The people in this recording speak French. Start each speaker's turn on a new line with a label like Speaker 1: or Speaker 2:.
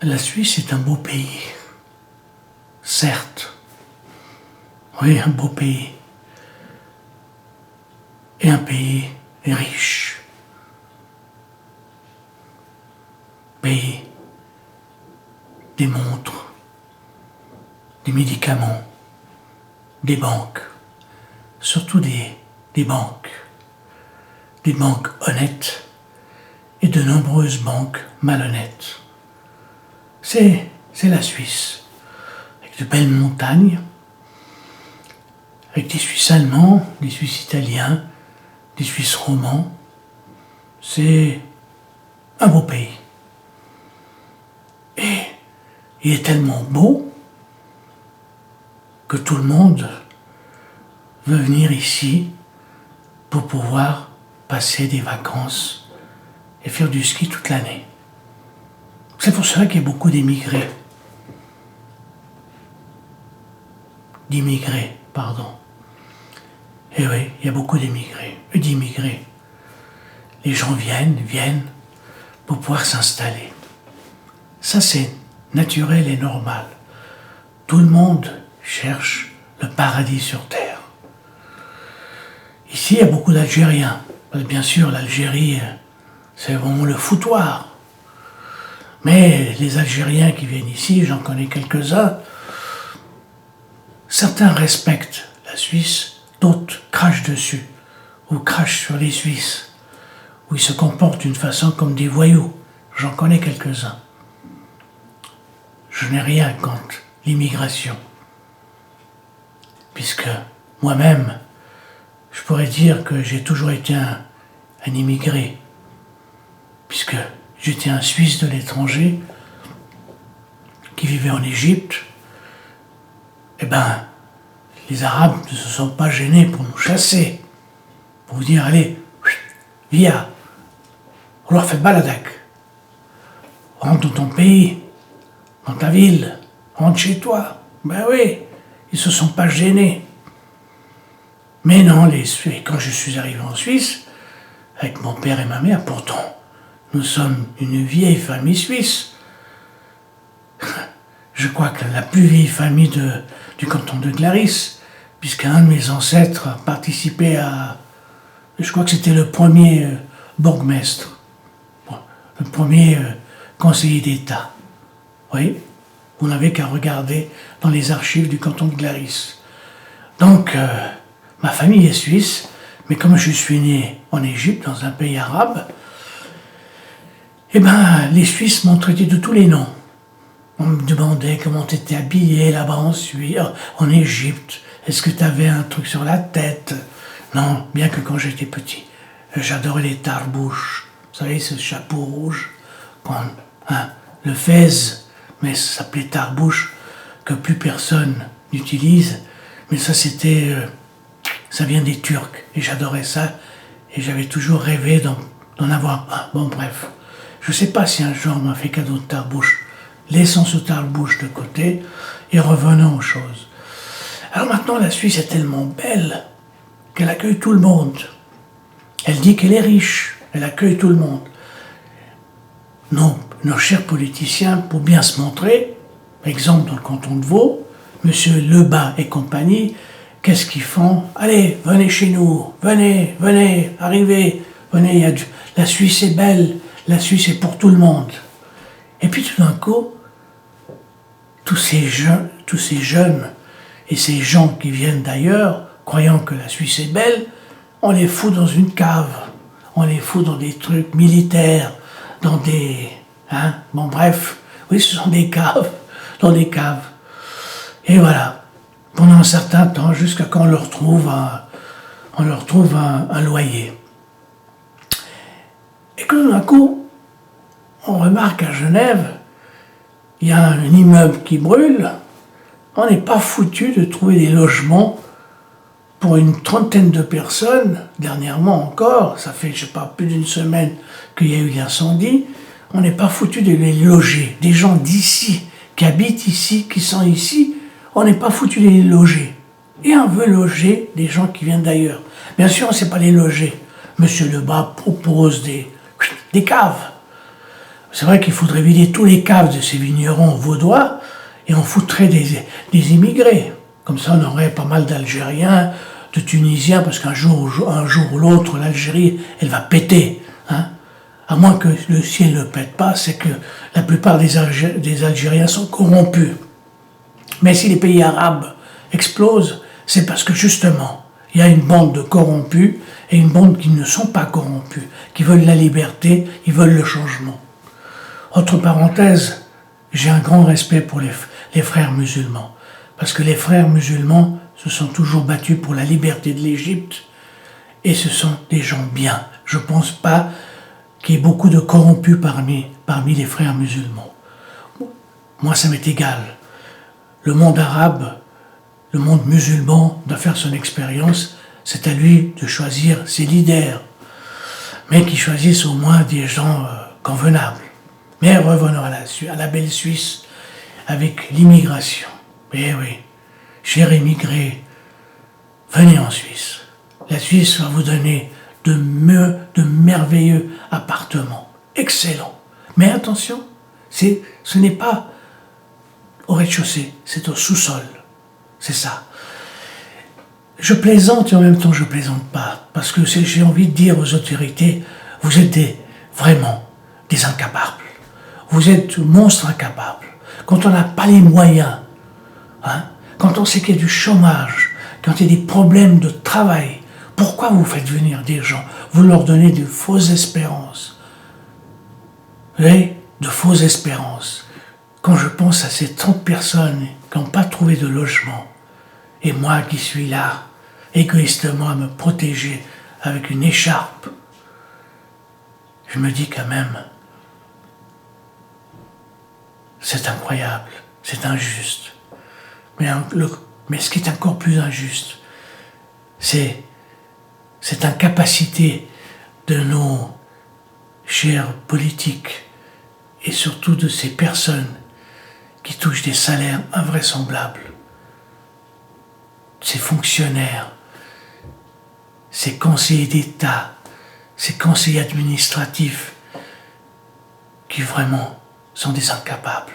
Speaker 1: La Suisse est un beau pays, certes. Oui, un beau pays. Et un pays riche. Pays des montres, des médicaments, des banques, surtout des banques honnêtes et de nombreuses banques malhonnêtes. C'est la Suisse, avec de belles montagnes, avec des Suisses allemands, des Suisses italiens, des Suisses romans. C'est un beau pays. Et il est tellement beau que tout le monde veut venir ici pour pouvoir passer des vacances et faire du ski toute l'année. C'est pour cela qu'il y a beaucoup d'immigrés. D'immigrés, pardon. Et oui, il y a beaucoup d'immigrés. Les gens viennent pour pouvoir s'installer. Ça, c'est naturel et normal. Tout le monde cherche le paradis sur terre. Ici, il y a beaucoup d'Algériens. Bien sûr, l'Algérie, c'est vraiment le foutoir. Mais les Algériens qui viennent ici, j'en connais quelques-uns, certains respectent la Suisse, d'autres crachent dessus, ou crachent sur les Suisses, ou ils se comportent d'une façon comme des voyous. J'en connais quelques-uns. Je n'ai rien contre l'immigration, puisque moi-même, je pourrais dire que j'ai toujours été un immigré, puisque j'étais un Suisse de l'étranger qui vivait en Égypte. Eh bien, les Arabes ne se sont pas gênés pour nous chasser, pour vous dire, allez, via, on leur fait baladak, rentre dans ton pays, dans ta ville, rentre chez toi. Ben oui, ils se sont pas gênés. Mais non, quand je suis arrivé en Suisse, avec mon père et ma mère, pourtant, nous sommes une vieille famille suisse. Je crois que la plus vieille famille du canton de Glaris, puisqu'un de mes ancêtres a participé à... Je crois que c'était le premier bourgmestre, le premier conseiller d'État. Oui, vous n'avez qu'à regarder dans les archives du canton de Glaris. Donc, ma famille est suisse, mais comme je suis né en Égypte, dans un pays arabe, eh ben, les Suisses m'ont traité de tous les noms. On me demandait comment tu étais habillé là-bas en Suisse, en Égypte. Est-ce que tu avais un truc sur la tête? Non, bien que quand j'étais petit, j'adorais les tarbouches. Vous savez, ce chapeau rouge, le fez, mais ça s'appelait tarbouche, que plus personne n'utilise. Mais ça, ça vient des Turcs, et j'adorais ça, et j'avais toujours rêvé d'en avoir un. Bon, bref. Je ne sais pas si un jour on m'a fait cadeau de tarbouche. Laissons ce tarbouche de côté et revenons aux choses. Alors maintenant, la Suisse est tellement belle qu'elle accueille tout le monde. Elle dit qu'elle est riche, elle accueille tout le monde. Nos chers politiciens, pour bien se montrer, par exemple dans le canton de Vaud, M. Lebas et compagnie, qu'est-ce qu'ils font? Allez, venez chez nous, venez, arrivez, venez, la Suisse est belle, la Suisse est pour tout le monde. Et puis tout d'un coup, tous ces jeunes et ces gens qui viennent d'ailleurs, croyant que la Suisse est belle, on les fout dans une cave, on les fout dans des trucs militaires, dans des... bon bref, oui, ce sont des caves, dans des caves. Et voilà, pendant un certain temps, jusqu'à quand on leur trouve un loyer. Et que tout d'un coup, on remarque à Genève, il y a un immeuble qui brûle, on n'est pas foutu de trouver des logements pour une trentaine de personnes. Dernièrement encore, ça fait, je sais pas, plus d'une semaine qu'il y a eu l'incendie, on n'est pas foutu de les loger. Des gens d'ici, qui habitent ici, qui sont ici, on n'est pas foutu de les loger. Et on veut loger des gens qui viennent d'ailleurs. Bien sûr, on ne sait pas les loger. Monsieur Lebas propose des caves. C'est vrai qu'il faudrait vider tous les caves de ces vignerons vaudois et on foutrait des immigrés. Comme ça, on aurait pas mal d'Algériens, de Tunisiens, parce qu'un jour ou l'autre, l'Algérie, elle va péter. Hein. À moins que le ciel ne pète pas, c'est que la plupart des Algériens sont corrompus. Mais si les pays arabes explosent, c'est parce que justement, il y a une bande de corrompus et une bande qui ne sont pas corrompus, qui veulent la liberté, ils veulent le changement. Autre parenthèse, j'ai un grand respect pour les frères musulmans, parce que les frères musulmans se sont toujours battus pour la liberté de l'Égypte, et ce sont des gens bien. Je ne pense pas qu'il y ait beaucoup de corrompus parmi les frères musulmans. Moi, ça m'est égal. Le monde arabe, le monde musulman doit faire son expérience, c'est à lui de choisir ses leaders, mais qui choisissent au moins des gens convenables. Mais revenons à la belle Suisse avec l'immigration. Eh oui, chers immigrés, venez en Suisse. La Suisse va vous donner de merveilleux appartements, excellents. Mais attention, ce n'est pas au rez-de-chaussée, c'est au sous-sol. C'est ça. Je plaisante et en même temps je plaisante pas, parce que j'ai envie de dire aux autorités, vous êtes vraiment des incapables. Vous êtes monstres incapables. Quand on n'a pas les moyens, hein, quand on sait qu'il y a du chômage, quand il y a des problèmes de travail, pourquoi vous faites venir des gens? Vous leur donnez de fausses espérances. Vous voyez, de fausses espérances. Quand je pense à ces 30 personnes qui n'ont pas trouvé de logement, et moi qui suis là, égoïstement à me protéger avec une écharpe, je me dis quand même, c'est incroyable, c'est injuste. Mais ce qui est encore plus injuste, c'est cette incapacité de nos chers politiques et surtout de ces personnes qui touchent des salaires invraisemblables, ces fonctionnaires, ces conseillers d'État, ces conseillers administratifs qui vraiment sont des incapables.